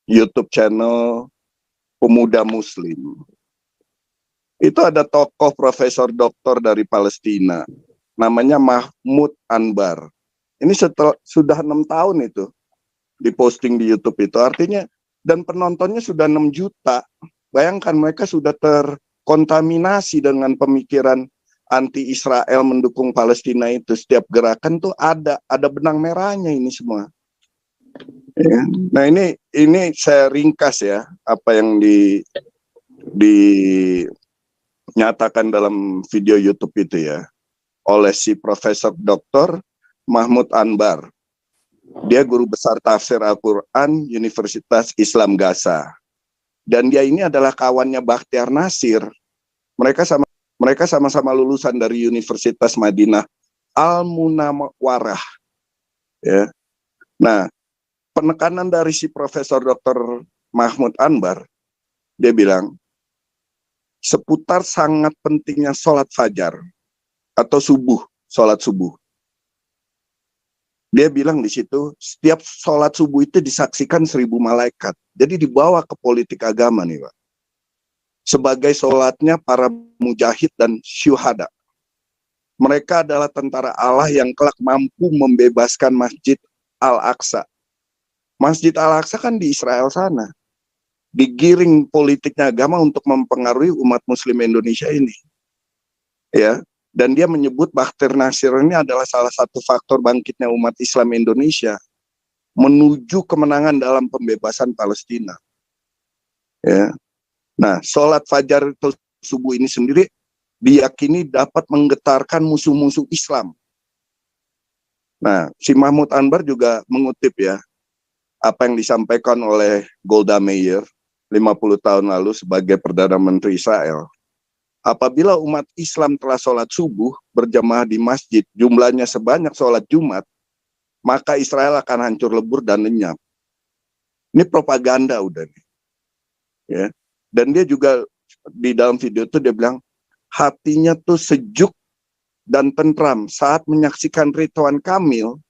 YouTube channel Pemuda Muslim. Itu ada tokoh profesor doktor dari Palestina, namanya Mahmud Anbar. Ini sudah 6 tahun itu diposting di YouTube itu, artinya, dan penontonnya sudah 6 juta. Bayangkan mereka sudah terkontaminasi dengan pemikiran anti-Israel mendukung Palestina itu. Setiap gerakan tuh ada benang merahnya ini semua. Ya. Nah ini saya ringkas ya apa yang dinyatakan dalam video YouTube itu ya oleh si Profesor Dr. Mahmud Anbar. Dia guru besar tafsir Al-Quran Universitas Islam Gaza. Dan dia ini adalah kawannya Bakhtiar Nasir. Mereka sama-sama lulusan dari Universitas Madinah Al-Munawwarah. Ya. Nah, penekanan dari si Profesor Dr. Mahmud Anbar, dia bilang, seputar sangat pentingnya sholat fajar atau sholat subuh. Dia bilang di situ, setiap sholat subuh itu disaksikan 1000 malaikat. Jadi dibawa ke politik agama nih Pak. Sebagai sholatnya para mujahid dan syuhada. Mereka adalah tentara Allah yang kelak mampu membebaskan Masjid Al-Aqsa. Masjid Al-Aqsa kan di Israel sana. Digiring politiknya agama untuk mempengaruhi umat muslim Indonesia ini. Ya. Dan dia menyebut Bakhtiar Nasir ini adalah salah satu faktor bangkitnya umat Islam Indonesia menuju kemenangan dalam pembebasan Palestina. Ya. Nah, sholat fajar atau subuh ini sendiri diyakini dapat menggetarkan musuh-musuh Islam. Nah, si Mahmud Anbar juga mengutip ya apa yang disampaikan oleh Golda Meir 50 tahun lalu sebagai Perdana Menteri Israel. Apabila umat Islam telah sholat subuh berjamaah di masjid, jumlahnya sebanyak sholat Jumat, maka Israel akan hancur lebur dan lenyap. Ini propaganda udah nih. Ya. Dan dia juga di dalam video itu dia bilang, hatinya tuh sejuk dan tentram saat menyaksikan Ridwan Kamil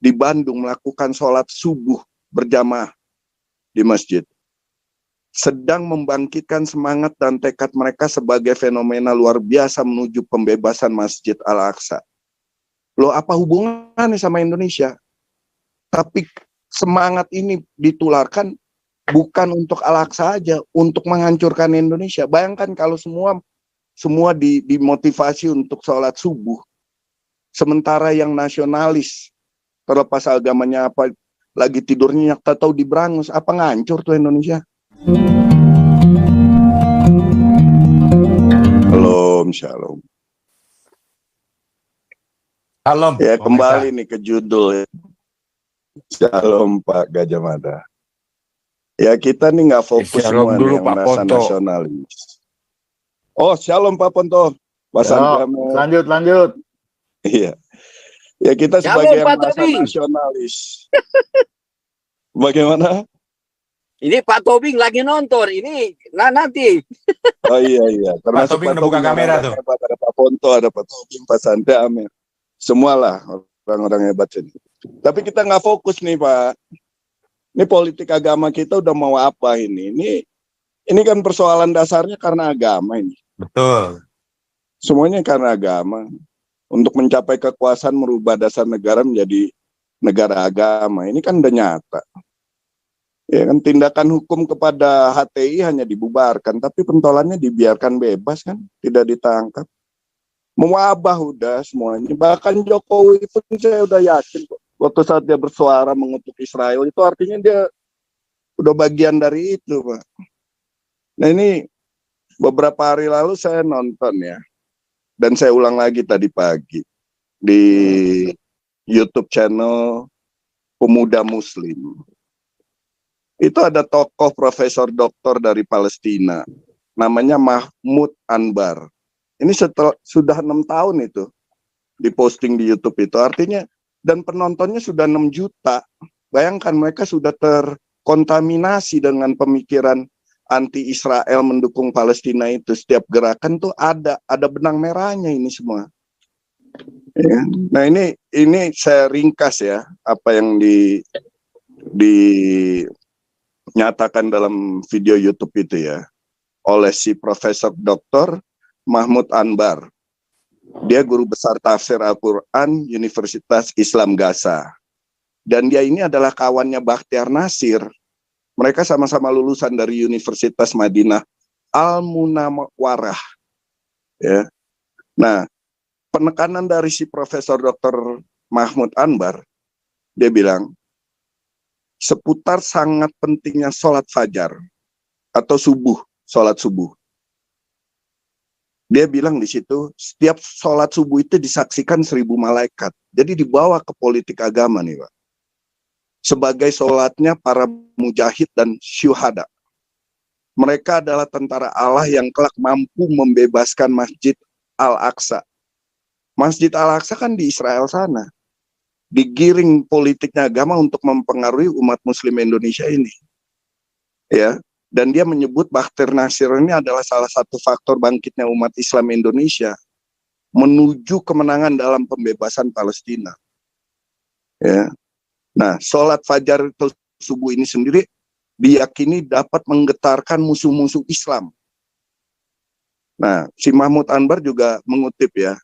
di Bandung melakukan sholat subuh berjamaah di masjid. Sedang membangkitkan semangat dan tekad mereka sebagai fenomena luar biasa menuju pembebasan Masjid Al-Aqsa. Loh, apa hubungannya sama Indonesia? Tapi semangat ini ditularkan bukan untuk Al-Aqsa aja, untuk menghancurkan Indonesia. Bayangkan kalau semua dimotivasi untuk sholat subuh. Sementara yang nasionalis, terlepas agamanya apa, lagi tidurnya nyak tahu di Brangus, apa ngancur tuh Indonesia? Shalom. Shalom. Ya, kembali nih ke judul ya. Shalom Pak Gajah Mada. Ya, kita nih nggak fokus semua dulu, nih yang Pak merasa Ponto. nasionalis. Oh, shalom Pak Ponto. Lanjut. Iya. Ya, kita sebagai yang merasa nasionalis. Bagaimana? Ini Pak Tobing lagi nonton. Ini nanti. Oh iya. Pak Tobing udah buka kamera tuh. Hebat, ada Pak Ponto, ada Pak Tobing, Pak Santi, Amir. Semualah orang-orang hebat ini. Tapi kita nggak fokus nih Pak. Ini politik agama kita udah mau apa ini? Ini kan persoalan dasarnya karena agama ini. Betul. Semuanya karena agama. Untuk mencapai kekuasaan merubah dasar negara menjadi negara agama. Ini kan udah nyata. Ya kan, tindakan hukum kepada HTI hanya dibubarkan, tapi pentolannya dibiarkan bebas kan, tidak ditangkap. Mewabah udah semuanya. Bahkan Jokowi itu saya udah yakin kok. Waktu saat dia bersuara mengutuk Israel itu artinya dia udah bagian dari itu Pak. Nah ini beberapa hari lalu saya nonton ya, dan saya ulang lagi tadi pagi di YouTube channel Pemuda Muslim. Itu ada tokoh profesor doktor dari Palestina, namanya Mahmud Anbar. Ini sudah 6 tahun itu diposting di YouTube itu, artinya, dan penontonnya sudah 6 juta. Bayangkan mereka sudah terkontaminasi dengan pemikiran anti-Israel mendukung Palestina itu. Setiap gerakan tuh ada benang merahnya ini semua. Ya. Nah ini saya ringkas ya apa yang dinyatakan dalam video YouTube itu ya, oleh si Profesor Dr. Mahmud Anbar. Dia guru besar tafsir Al-Quran Universitas Islam Gaza. Dan dia ini adalah kawannya Bakhtiar Nasir. Mereka sama-sama lulusan dari Universitas Madinah Al-Munawwarah. Ya. Nah, penekanan dari si Profesor Dr. Mahmud Anbar, dia bilang, seputar sangat pentingnya sholat fajar atau subuh, sholat subuh. Dia bilang di situ, setiap sholat subuh itu disaksikan 1000 malaikat. Jadi dibawa ke politik agama nih, Pak. Sebagai sholatnya para mujahid dan syuhada. Mereka adalah tentara Allah yang kelak mampu membebaskan Masjid Al-Aqsa. Masjid Al-Aqsa kan di Israel sana. Digiring politiknya agama untuk mempengaruhi umat muslim Indonesia ini. Ya, dan dia menyebut Bakhtiar Nasir ini adalah salah satu faktor bangkitnya umat Islam Indonesia menuju kemenangan dalam pembebasan Palestina. Ya. Nah, sholat fajar atau subuh ini sendiri diyakini dapat menggetarkan musuh-musuh Islam. Nah, si Mahmud Anbar juga mengutip ya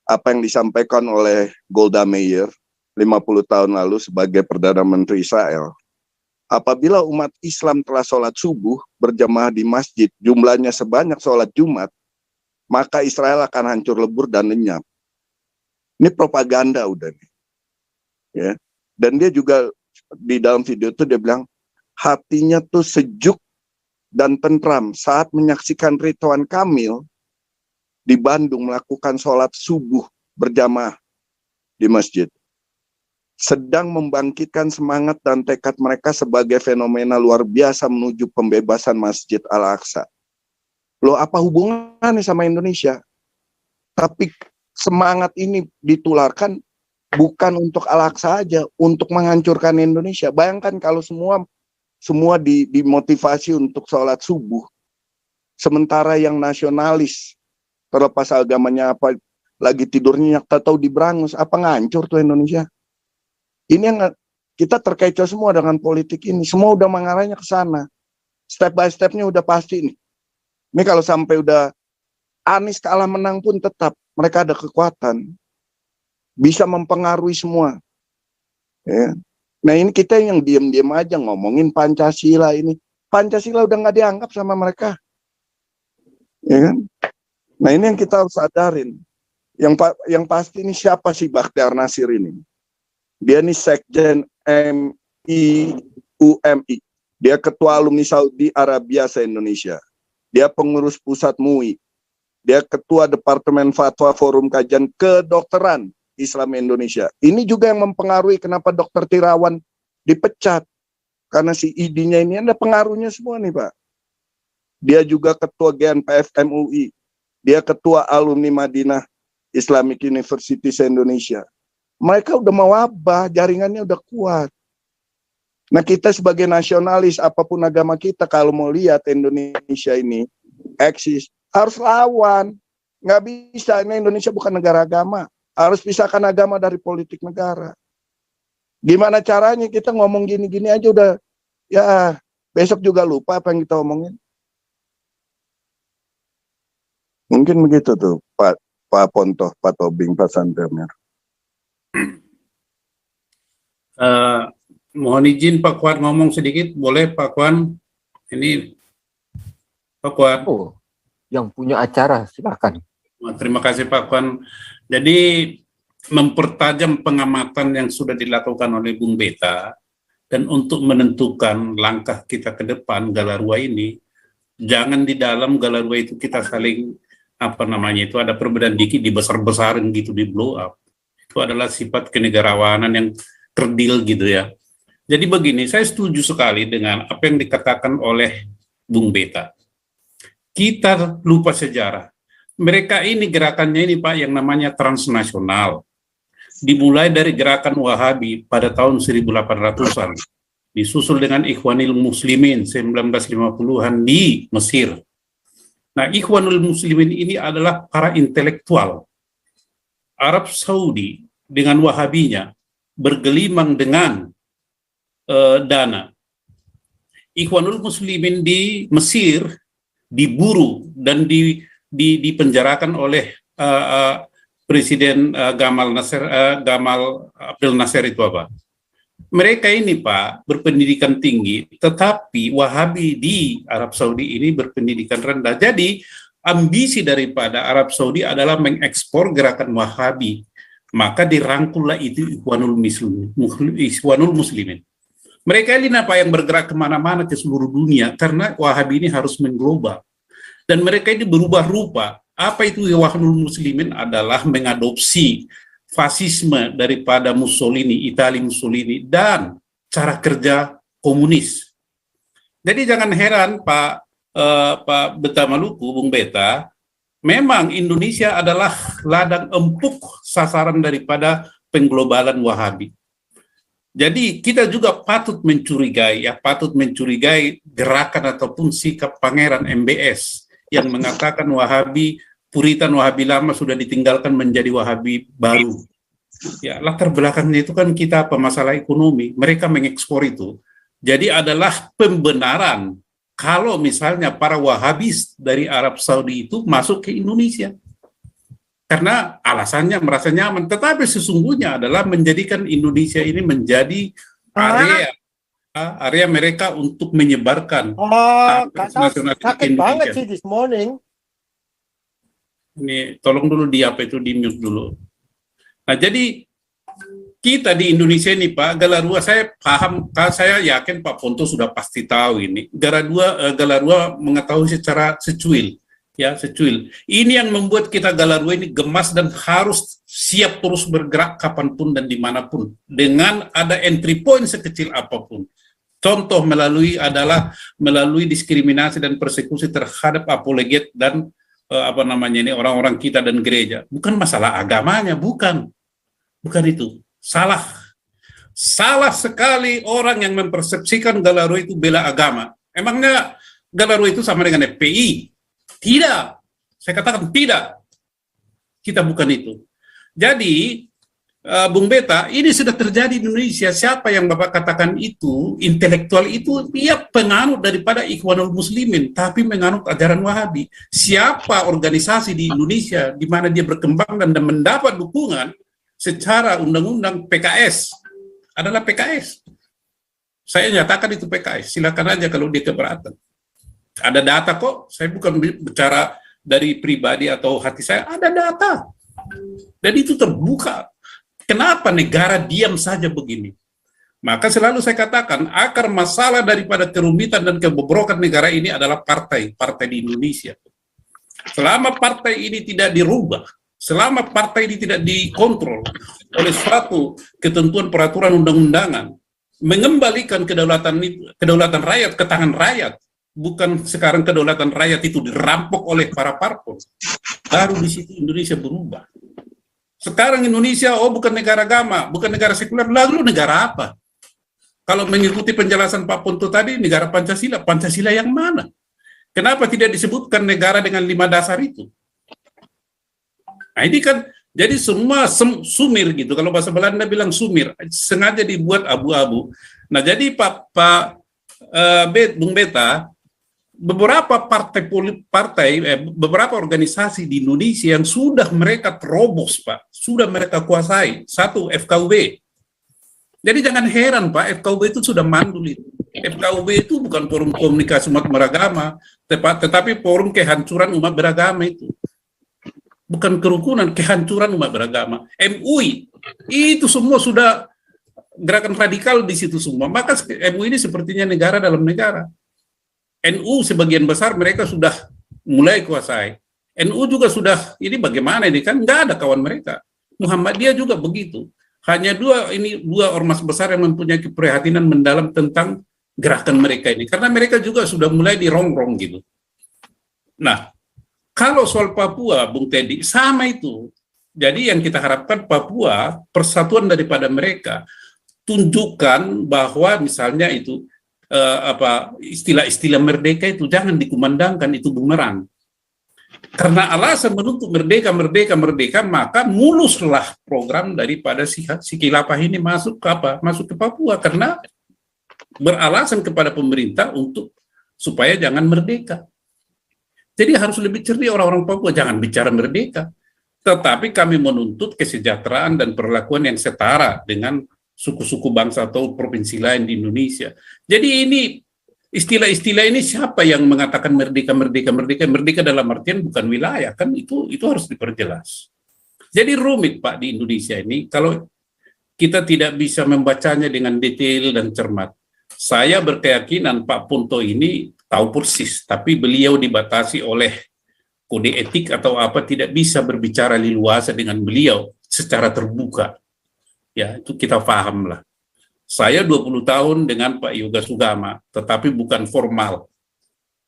apa yang disampaikan oleh Golda Meir 50 tahun lalu sebagai Perdana Menteri Israel. Apabila umat Islam telah sholat subuh berjamaah di masjid, jumlahnya sebanyak sholat Jumat, maka Israel akan hancur lebur dan lenyap. Ini propaganda udah nih. Ya. Dan dia juga di dalam video itu dia bilang, hatinya tuh sejuk dan tentram saat menyaksikan Ridwan Kamil di Bandung melakukan sholat subuh berjamaah di masjid. Sedang membangkitkan semangat dan tekad mereka sebagai fenomena luar biasa menuju pembebasan Masjid Al-Aqsa. Loh, apa hubungannya sama Indonesia? Tapi semangat ini ditularkan bukan untuk Al-Aqsa aja, untuk menghancurkan Indonesia. Bayangkan kalau semua dimotivasi untuk sholat subuh. Sementara yang nasionalis, terlepas agamanya apa, lagi tidurnya tahu di Brangus, apa ngancur tuh Indonesia? Ini yang kita terkecoh semua dengan politik ini. Semua udah mengarahnya ke sana. Step by stepnya udah pasti nih. Ini kalau sampai udah Anies kalah menang pun tetap mereka ada kekuatan. Bisa mempengaruhi semua. Ya. Nah ini kita yang diam-diam aja ngomongin Pancasila ini. Pancasila udah nggak dianggap sama mereka. Ya kan? Nah ini yang kita harus sadarin. Yang pasti ini siapa sih Bakhtiar Nasir ini? Dia ini Sekjen MIUMI. Dia Ketua Alumni Saudi Arabia se-Indonesia. Dia pengurus pusat MUI. Dia Ketua Departemen Fatwa Forum Kajian Kedokteran Islam Indonesia. Ini juga yang mempengaruhi kenapa Dr. Tirawan dipecat. Karena si ID-nya ini ada pengaruhnya semua nih Pak. Dia juga Ketua GNPF MUI. Dia Ketua Alumni Madinah Islamic University se-Indonesia. Mereka udah mewabah, jaringannya udah kuat. Nah kita sebagai nasionalis, apapun agama kita, kalau mau lihat Indonesia ini eksis, harus lawan. Nggak bisa, ini Indonesia bukan negara agama. Harus pisahkan agama dari politik negara. Gimana caranya kita ngomong gini-gini aja udah, ya besok juga lupa apa yang kita omongin. Mungkin begitu tuh Pak Ponto, Pak Tobing, Pak Santerner. Mohon izin Pak Kuat ngomong sedikit, boleh Pak Kuat? Ini Pak Kuat. Oh, yang punya acara silakan. Terima kasih Pak Kuat. Jadi mempertajam pengamatan yang sudah dilakukan oleh Bung Beta dan untuk menentukan langkah kita ke depan Galarua ini, jangan di dalam Galarua itu kita saling itu ada perbedaan dikit dibesar-besarin gitu, di blow up. Itu adalah sifat kenegarawanan yang kerdil gitu ya. Jadi begini, saya setuju sekali dengan apa yang dikatakan oleh Bung Beta. Kita lupa sejarah. Mereka ini gerakannya ini Pak yang namanya transnasional. Dimulai dari gerakan Wahabi pada tahun 1800-an. Disusul dengan Ikhwanul Muslimin 1950-an di Mesir. Nah, Ikhwanul Muslimin ini adalah para intelektual Arab Saudi dengan Wahabinya bergelimang dengan dana. Ikhwanul Muslimin di Mesir diburu dan dipenjarakan oleh Presiden Gamal Abdel Nasser itu apa? Mereka ini Pak berpendidikan tinggi, tetapi Wahabi di Arab Saudi ini berpendidikan rendah. Jadi ambisi daripada Arab Saudi adalah mengekspor gerakan Wahabi. Maka dirangkullah itu Ikhwanul Muslimin. Mereka ini apa yang bergerak kemana-mana ke seluruh dunia karena Wahabi ini harus mengglobal. Dan mereka ini berubah rupa. Apa itu Ikhwanul Muslimin? Adalah mengadopsi fasisme daripada Mussolini, Italia Mussolini, dan cara kerja komunis. Jadi jangan heran Pak Beta Maluku, Bung Beta, memang Indonesia adalah ladang empuk sasaran daripada pengglobalan Wahabi. Jadi kita juga patut mencurigai gerakan ataupun sikap Pangeran MBS yang mengatakan Wahabi, Puritan Wahabi lama sudah ditinggalkan menjadi Wahabi baru. Ya, latar belakangnya itu kan kita masalah ekonomi. Mereka mengekspor itu. Jadi adalah pembenaran kalau misalnya para Wahabis dari Arab Saudi itu masuk ke Indonesia. Karena alasannya merasa nyaman. Tetapi sesungguhnya adalah menjadikan Indonesia ini menjadi area mereka untuk menyebarkan sakit banget sih this morning. Ini tolong dulu di mute dulu. Nah, jadi kita di Indonesia ini Pak, Galarua saya paham, saya yakin Pak Ponto sudah pasti tahu ini. Galarua mengetahui secara secuil. Ini yang membuat kita Galarua ini gemas dan harus siap terus bergerak kapanpun dan dimanapun. Dengan ada entry point sekecil apapun. Contoh melalui diskriminasi dan persekusi terhadap apologet dan orang-orang kita dan gereja. Bukan masalah agamanya, bukan itu. Salah sekali orang yang mempersepsikan Galarua itu bela agama. Emangnya Galarua itu sama dengan FPI? Tidak. Saya katakan tidak. Kita bukan itu. Jadi Bung Beta, ini sudah terjadi di Indonesia. Siapa yang Bapak katakan itu, intelektual itu, dia penganut daripada Ikhwanul Muslimin, tapi menganut ajaran Wahabi. Siapa organisasi di Indonesia di mana dia berkembang dan mendapat dukungan secara undang-undang PKS, adalah PKS. Saya nyatakan itu PKS, silakan aja kalau dia keberatan. Ada data kok, saya bukan bicara dari pribadi atau hati saya, ada data. Dan itu terbuka. Kenapa negara diam saja begini? Maka selalu saya katakan, akar masalah daripada kerumitan dan kebobrokan negara ini adalah partai di Indonesia. Selama partai ini tidak dirubah, selama partai ini tidak dikontrol oleh suatu ketentuan peraturan undang-undangan, mengembalikan kedaulatan rakyat ke tangan rakyat, bukan sekarang kedaulatan rakyat itu dirampok oleh para parpol, baru di situ Indonesia berubah. Sekarang Indonesia, bukan negara agama, bukan negara sekuler, lalu negara apa? Kalau mengikuti penjelasan Pak Ponto tadi, negara Pancasila, Pancasila yang mana? Kenapa tidak disebutkan negara dengan 5 dasar itu? Nah ini kan, jadi semua sumir gitu, kalau bahasa Belanda bilang sumir, sengaja dibuat abu-abu. Nah jadi Bung Beta, beberapa beberapa organisasi di Indonesia yang sudah mereka terobos, Pak, sudah mereka kuasai. Satu, FKUB. Jadi jangan heran, Pak, FKUB itu sudah mandul itu. FKUB itu bukan forum komunikasi umat beragama, tetapi forum kehancuran umat beragama itu. Bukan kerukunan, kehancuran umat beragama. MUI, itu semua sudah gerakan radikal di situ semua. Maka MUI ini sepertinya negara dalam negara. NU sebagian besar mereka sudah mulai kuasai. NU juga sudah, ini bagaimana ini kan nggak ada kawan mereka. Muhammadiyah juga begitu. Hanya dua ormas besar yang mempunyai keprihatinan mendalam tentang gerakan mereka ini. Karena mereka juga sudah mulai dirongrong gitu. Nah, kalau soal Papua, Bung Teddy, sama itu. Jadi yang kita harapkan Papua, persatuan daripada mereka, tunjukkan bahwa misalnya itu, istilah-istilah merdeka itu jangan dikumandangkan, itu bumerang. Karena alasan menuntut merdeka, maka muluslah program daripada si khilafah ini masuk ke Papua. Karena beralasan kepada pemerintah untuk supaya jangan merdeka. Jadi harus lebih cerdik orang-orang Papua, jangan bicara merdeka. Tetapi kami menuntut kesejahteraan dan perlakuan yang setara dengan suku-suku bangsa atau provinsi lain di Indonesia. Jadi ini istilah-istilah ini siapa yang mengatakan merdeka dalam artian bukan wilayah, kan itu harus diperjelas. Jadi rumit Pak di Indonesia ini kalau kita tidak bisa membacanya dengan detail dan cermat. Saya berkeyakinan Pak Punto ini tahu persis, tapi beliau dibatasi oleh kode etik atau apa, tidak bisa berbicara leluasa dengan beliau secara terbuka. Ya, itu kita paham lah. Saya 20 tahun dengan Pak Yoga Sugama, tetapi bukan formal.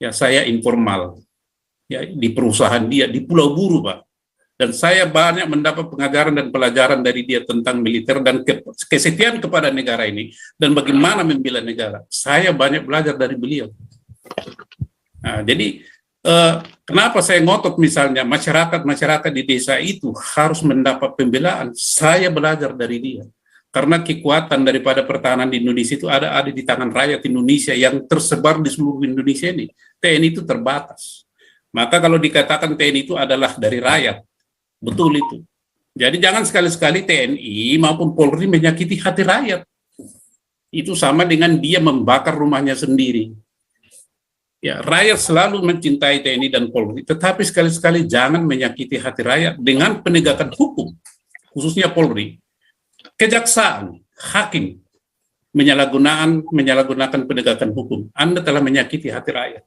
Ya, saya informal. Ya, di perusahaan dia di Pulau Buru, Pak. Dan saya banyak mendapat pengajaran dan pelajaran dari dia tentang militer dan kesetiaan kepada negara ini dan bagaimana membela negara. Saya banyak belajar dari beliau. Nah, jadi kenapa saya ngotot misalnya masyarakat di desa itu harus mendapat pembelaan? Saya belajar dari dia. Karena kekuatan daripada pertahanan di Indonesia itu ada di tangan rakyat Indonesia yang tersebar di seluruh Indonesia ini. TNI itu terbatas. Maka kalau dikatakan TNI itu adalah dari rakyat, betul itu. Jadi jangan sekali-sekali TNI maupun Polri menyakiti hati rakyat. Itu sama dengan dia membakar rumahnya sendiri. Ya, rakyat selalu mencintai TNI dan Polri, tetapi sekali-sekali jangan menyakiti hati rakyat dengan penegakan hukum, khususnya Polri. Kejaksaan, hakim menyalahgunakan penegakan hukum. Anda telah menyakiti hati rakyat.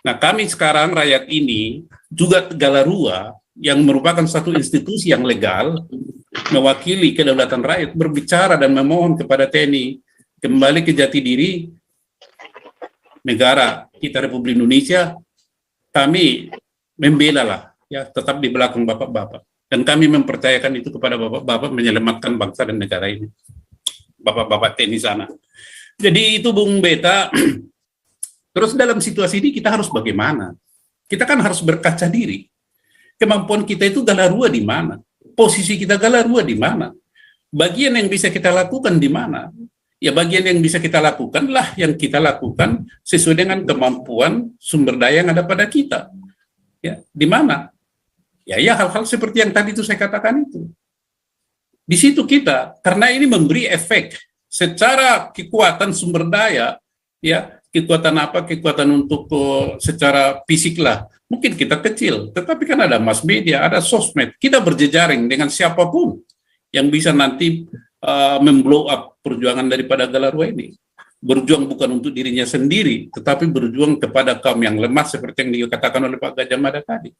Nah, kami sekarang rakyat ini juga Galarua yang merupakan satu institusi yang legal mewakili kedaulatan rakyat berbicara dan memohon kepada TNI kembali ke jati diri negara kita Republik Indonesia. Kami membela lah, ya, tetap di belakang bapak-bapak. Dan kami mempercayakan itu kepada bapak-bapak menyelamatkan bangsa dan negara ini. Bapak-bapak TNI sana. Jadi itu Bung Beta. Terus dalam situasi ini kita harus bagaimana? Kita kan harus berkaca diri. Kemampuan kita itu Galarua di mana? Posisi kita Galarua di mana? Bagian yang bisa kita lakukan di mana? Ya, bagian yang bisa kita lakukan lah yang kita lakukan sesuai dengan kemampuan sumber daya yang ada pada kita. Ya, di mana? Ya, hal-hal seperti yang tadi itu saya katakan itu. Di situ kita, karena ini memberi efek secara kekuatan sumber daya, ya, kekuatan apa? Kekuatan untuk secara fisik lah. Mungkin kita kecil, tetapi kan ada mass media, ada sosmed. Kita berjejaring dengan siapapun yang bisa nanti memblow up perjuangan daripada Galarua ini. Berjuang bukan untuk dirinya sendiri, tetapi berjuang kepada kaum yang lemah seperti yang dikatakan oleh Pak Gajah Mada tadi.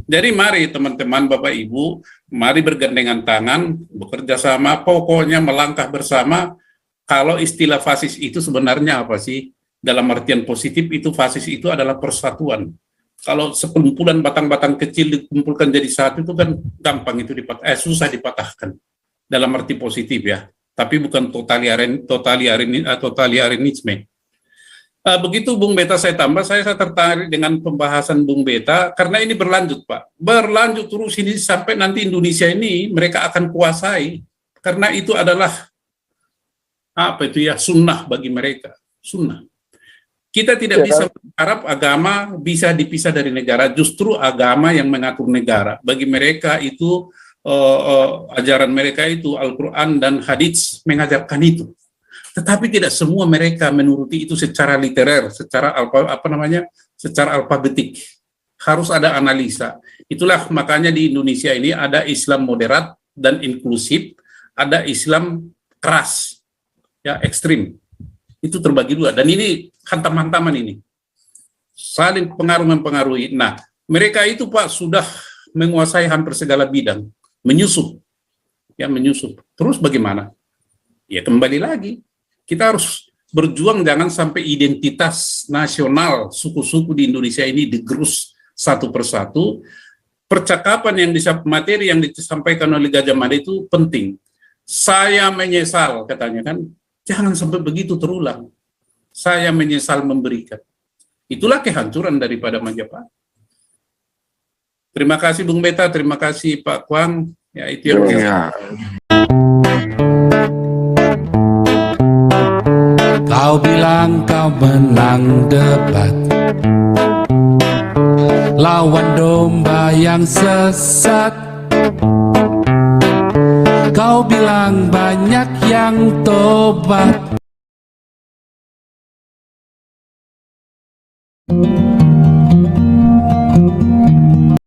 Jadi mari teman-teman, Bapak Ibu, mari bergandengan tangan, bekerja sama, pokoknya melangkah bersama. Kalau istilah fasis itu sebenarnya apa sih? Dalam artian positif itu fasis itu adalah persatuan. Kalau sekumpulan batang-batang kecil dikumpulkan jadi satu itu kan gampang itu susah dipatahkan. Dalam arti positif ya, tapi bukan totaliarisme. Begitu Bung Beta saya tambah, saya tertarik dengan pembahasan Bung Beta karena ini berlanjut Pak, berlanjut terus ini sampai nanti Indonesia ini mereka akan kuasai karena itu adalah apa itu ya, sunnah bagi mereka, sunnah. Kita tidak bisa berharap agama bisa dipisah dari negara, justru agama yang mengatur negara. Bagi mereka itu ajaran mereka itu Al-Quran dan hadits mengajarkan itu. Tetapi tidak semua mereka menuruti itu secara literer, secara secara alfabetik. Harus ada analisa. Itulah makanya di Indonesia ini ada Islam moderat dan inklusif, ada Islam keras, ya ekstrim. Itu terbagi dua. Dan ini hantam-hantaman ini. Saling pengaruh-mempengaruhi. Nah, mereka itu Pak sudah menguasai hampir segala bidang. Menyusup. Ya, menyusup. Terus bagaimana? Ya kembali lagi. Kita harus berjuang jangan sampai identitas nasional suku-suku di Indonesia ini digerus satu persatu. Percakapan yang materi yang disampaikan oleh Gajah Mada itu penting. Saya menyesal katanya kan. Jangan sampai begitu terulang. Saya menyesal memberikan. Itulah kehancuran daripada Majapahit. Terima kasih Bung Beta, terima kasih Pak Kwang. Ya itu yang Kau bilang kau menang debat, lawan domba yang sesat. Kau bilang banyak yang tobat.